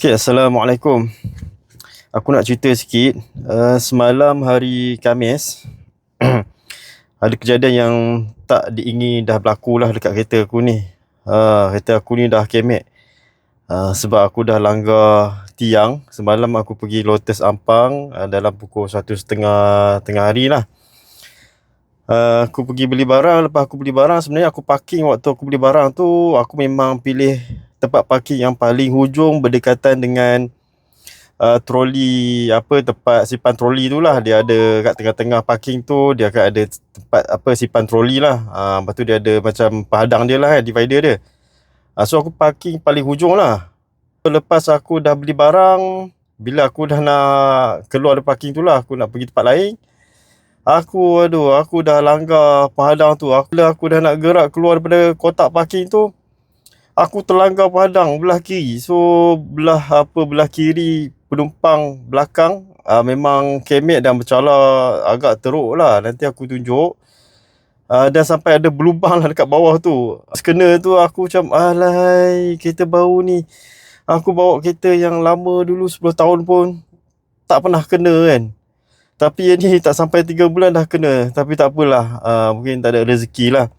Okay, Assalamualaikum. Aku nak cerita sikit. Semalam hari Khamis, ada kejadian yang tak diingini dah berlaku lah dekat kereta aku ni. Kereta aku ni dah kemek. Sebab aku dah langgar tiang. Semalam aku pergi Lotus Ampang dalam pukul 1:30 tengah hari lah. Aku pergi beli barang. Lepas aku beli barang, sebenarnya aku parking waktu aku beli barang tu, aku memang pilih tempat parking yang paling hujung berdekatan dengan tempat simpan troli tu lah. Dia ada kat tengah-tengah parking tu, dia akan ada tempat simpan troli lah. Lepas tu dia ada macam penghadang dia lah, divider dia. So aku parking paling hujung lah. Lepas aku dah beli barang, bila aku dah nak keluar dari parking tu lah, aku nak pergi tempat lain, aku dah langgar penghadang tu. Aku dah nak gerak keluar daripada kotak parking tu, aku terlanggar penghadang belah kiri. So belah kiri penumpang belakang memang kemek dan bercala agak teruk lah. Nanti aku tunjuk. Dan sampai ada berlubang lah dekat bawah tu. Sekena tu aku macam, alai, kereta baru ni, aku bawa kereta yang lama dulu 10 tahun pun tak pernah kena kan. Tapi yang ni tak sampai 3 bulan dah kena. Tapi tak apalah, mungkin tak ada rezeki lah.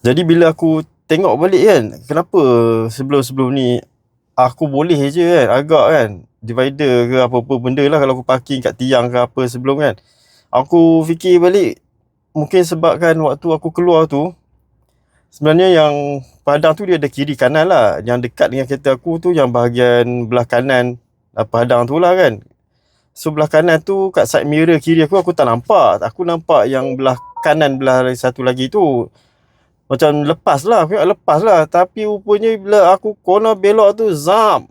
Jadi bila aku tengok balik kan, kenapa sebelum-sebelum ni aku boleh je kan, agak kan, divider ke apa-apa benda lah kalau aku parking kat tiang ke apa sebelum kan. Aku fikir balik, mungkin sebab kan waktu aku keluar tu, sebenarnya yang padang tu dia ada kiri kanan lah. Yang dekat dengan kereta aku tu yang bahagian belah kanan padang tu lah kan. So belah kanan tu kat side mirror kiri aku tak nampak. Aku nampak yang belah kanan belah satu lagi tu macam lepas lah. Aku ingat lepas lah. Tapi rupanya bila aku corner belok tu, zap,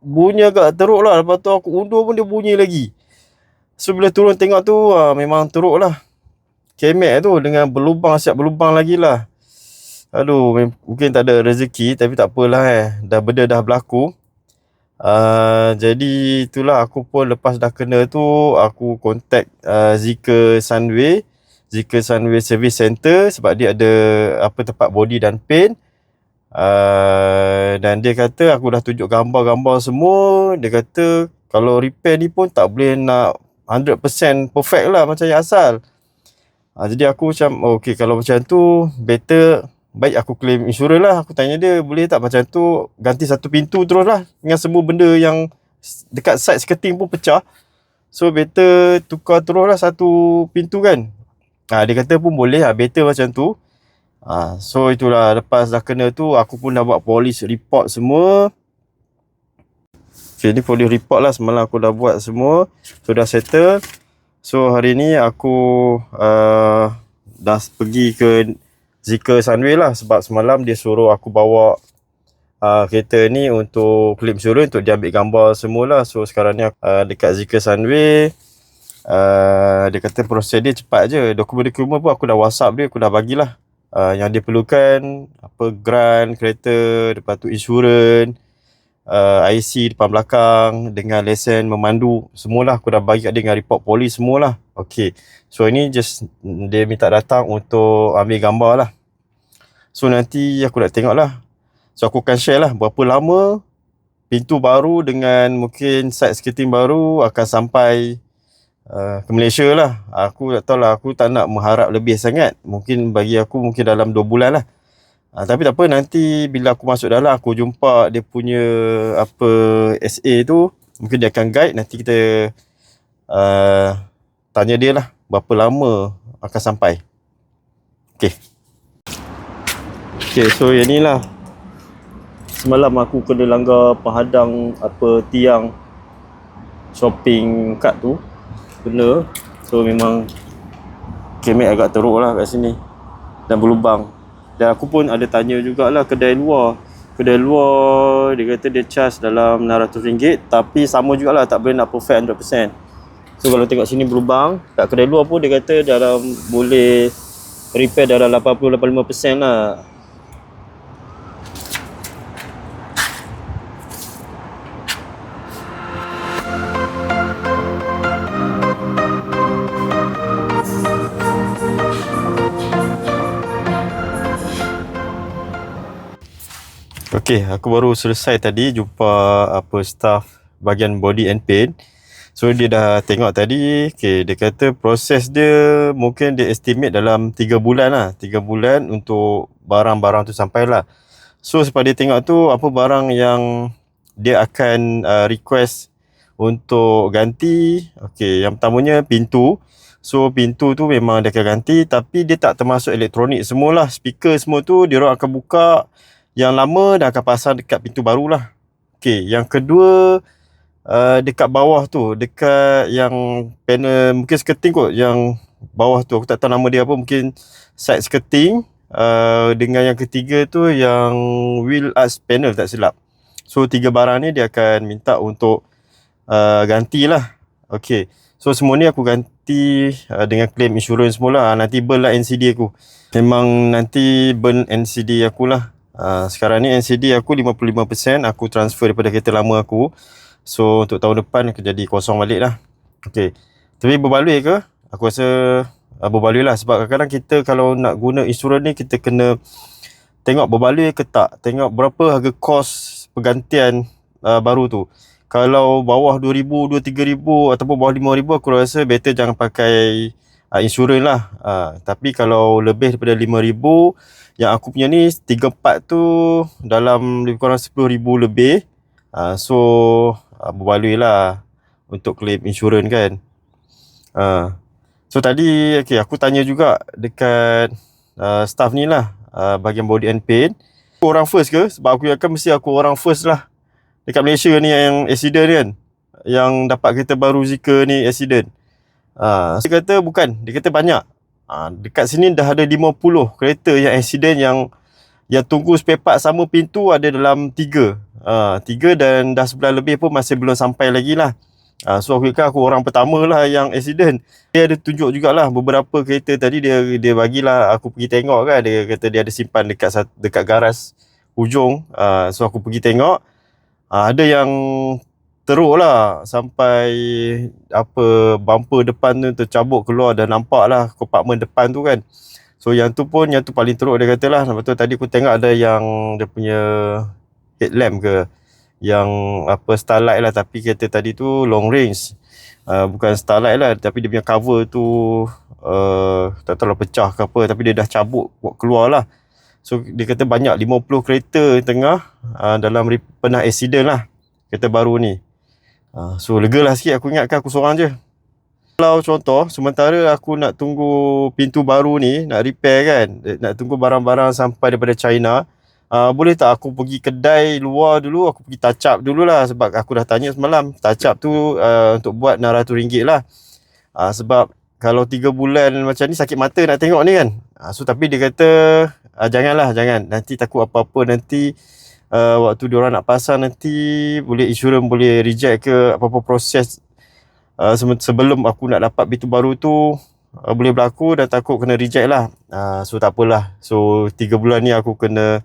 bunyi agak teruk lah. Lepas tu aku undur pun dia bunyi lagi. So bila turun tengok tu, memang teruk lah. Kemek tu dengan berlubang, siap berlubang lagi lah. Aduh, mungkin tak ada rezeki. Tapi tak apalah benda dah berlaku. Jadi itulah, aku pun lepas dah kena tu, aku contact Zeekr Sunway Service Center sebab dia ada tempat body dan paint. Dan dia kata, aku dah tunjuk gambar-gambar semua. Dia kata kalau repair ni pun tak boleh nak 100% perfect lah macam yang asal. Jadi aku macam, okay, kalau macam tu baik aku claim insurans lah. Aku tanya dia, boleh tak macam tu ganti satu pintu terus lah, dengan semua benda yang dekat side skirting pun pecah. So better tukar terus lah satu pintu kan. Dia kata pun boleh lah, better macam tu. So itulah, lepas dah kena tu, aku pun dah buat police report semua. Okay, ni police report lah, semalam aku dah buat semua. So dah settle. So hari ni aku dah pergi ke Zeekr Sunway lah, sebab semalam dia suruh aku bawa kereta ni untuk claim insurans, untuk dia ambil gambar semualah. So sekarang ni dekat Zeekr Sunway. Dia kata proses dia cepat je. Dokumen-dokumen pun aku dah WhatsApp dia, aku dah bagilah. Yang dia perlukan, grant kereta, lepas tu insurans, IC depan belakang dengan lesen memandu, semualah aku dah bagi kat dia dengan report polis semualah. Okay, so ini just dia minta datang untuk ambil gambar lah. So nanti aku nak tengok lah. So aku akan share lah berapa lama pintu baru dengan mungkin side skirting baru akan sampai ke Malaysia lah. Aku tak tahu lah, aku tak nak mengharap lebih sangat. Mungkin bagi aku mungkin dalam 2 bulan lah. Tapi tak apa, nanti bila aku masuk dalam, aku jumpa dia punya SA tu, mungkin dia akan guide. Nanti kita tanya dia lah berapa lama akan sampai. Okay, so yang ni lah, semalam aku kena langgar penghadang tiang shopping cart tu, kena. So memang kemek agak teruk lah kat sini dan berlubang. Dan aku pun ada tanya jugalah kedai luar, dia kata dia charge dalam RM600, tapi sama jugalah, tak boleh nak perfect 100%. So kalau tengok sini berlubang, kat kedai luar pun dia kata dalam boleh repair dalam 80-85% lah. Okay, aku baru selesai tadi jumpa staff bahagian body and paint. So dia dah tengok tadi, okay, dia kata proses dia mungkin dia estimate dalam 3 bulan lah. 3 bulan untuk barang-barang tu sampai lah. So sebab dia tengok tu apa barang yang dia akan request untuk ganti. Okay, yang pertamanya pintu. So pintu tu memang dia akan ganti, tapi dia tak termasuk elektronik semualah. Speaker semua tu dia orang akan buka yang lama dan akan pasang dekat pintu baru lah. Okay, yang kedua, dekat bawah tu, dekat yang panel, mungkin skirting kot, yang bawah tu, aku tak tahu nama dia apa, mungkin side skirting. Dengan yang ketiga tu yang wheel arch panel tak silap. So 3 barang ni dia akan minta untuk gantilah. Okay, so semua ni aku ganti dengan claim insurance semula. Nanti burn lah NCD aku. Memang nanti burn NCD akulah. Sekarang ni NCD aku 55%, aku transfer daripada kereta lama aku. So untuk tahun depan aku jadi kosong balik lah. Okay, tapi berbaloi ke? Aku rasa berbaloi lah. Sebab kadang-kadang kita kalau nak guna insurans ni, kita kena tengok berbaloi ke tak. Tengok berapa harga kos pergantian baru tu. Kalau bawah 2,000, 2-3,000 ataupun bawah 5,000, aku rasa better jangan pakai insurans lah. Tapi kalau lebih daripada 5,000, yang aku punya ni 3 part tu dalam lebih kurang 10,000 lebih. So berbaloi lah untuk claim insurans kan. So tadi okay, aku tanya juga dekat staff ni lah, bahagian body and paint. Aku orang first ke? Sebab aku yakin mesti aku orang first lah dekat Malaysia ni yang accident kan, yang dapat kereta baru Zeekr ni accident. Dia kata bukan, dia kata banyak. Dekat sini dah ada 50 kereta yang accident, yang tunggu spare part sama pintu ada dalam 3. 3 dan dah 11 lebih pun masih belum sampai lagi lah. So aku kata aku orang pertama lah yang accident. Dia ada tunjuk jugalah beberapa kereta tadi, dia bagilah aku pergi tengok kan. Dia kata dia ada simpan dekat garas hujung. So aku pergi tengok. Ada yang teruk lah, sampai bumper depan tu tercabut keluar, dah nampak lah kompartmen depan tu kan. So yang tu paling teruk dia kata lah. Lepas tu tadi aku tengok ada yang dia punya headlamp ke, yang starlight lah, tapi kereta tadi tu long range, bukan starlight lah, tapi dia punya cover tu tak tahu lah pecah ke apa, tapi dia dah cabut keluar lah. So dia kata banyak 50 kereta tengah dalam pernah accident lah kereta baru ni. So lega lah sikit. Aku ingatkan aku seorang je. Kalau contoh sementara aku nak tunggu pintu baru ni nak repair kan, nak tunggu barang-barang sampai daripada China, boleh tak aku pergi kedai luar dulu, aku pergi touch up dululah. Sebab aku dah tanya semalam, touch up tu untuk buat RM600 lah. Sebab kalau 3 bulan macam ni sakit mata nak tengok ni kan. So tapi dia kata jangan, nanti takut apa-apa nanti waktu diorang nak pasang nanti boleh insurans boleh reject ke, apa-apa proses sebelum aku nak dapat pintu baru tu boleh berlaku, dan takut kena reject lah. So tak apalah. So 3 bulan ni aku kena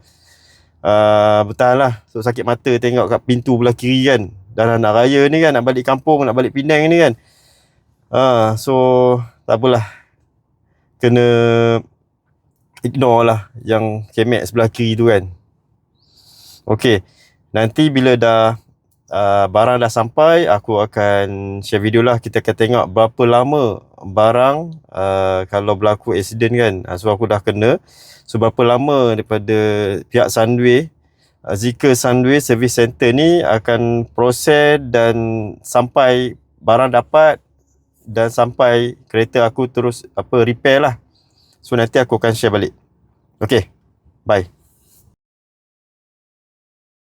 bertahan lah. So sakit mata tengok kat pintu belah kiri kan. Dan nak raya ni kan, nak balik kampung, nak balik Penang ni kan. So tak apalah, kena ignore lah yang kemek sebelah kiri tu kan. Okay, nanti bila dah barang dah sampai, aku akan share video lah. Kita akan tengok berapa lama barang kalau berlaku accident kan. So aku dah kena. So berapa lama daripada pihak Sunway, Zeekr Sunway Service Center ni akan proses dan sampai barang dapat, dan sampai kereta aku terus repair lah. So nanti aku akan share balik. Okay, bye.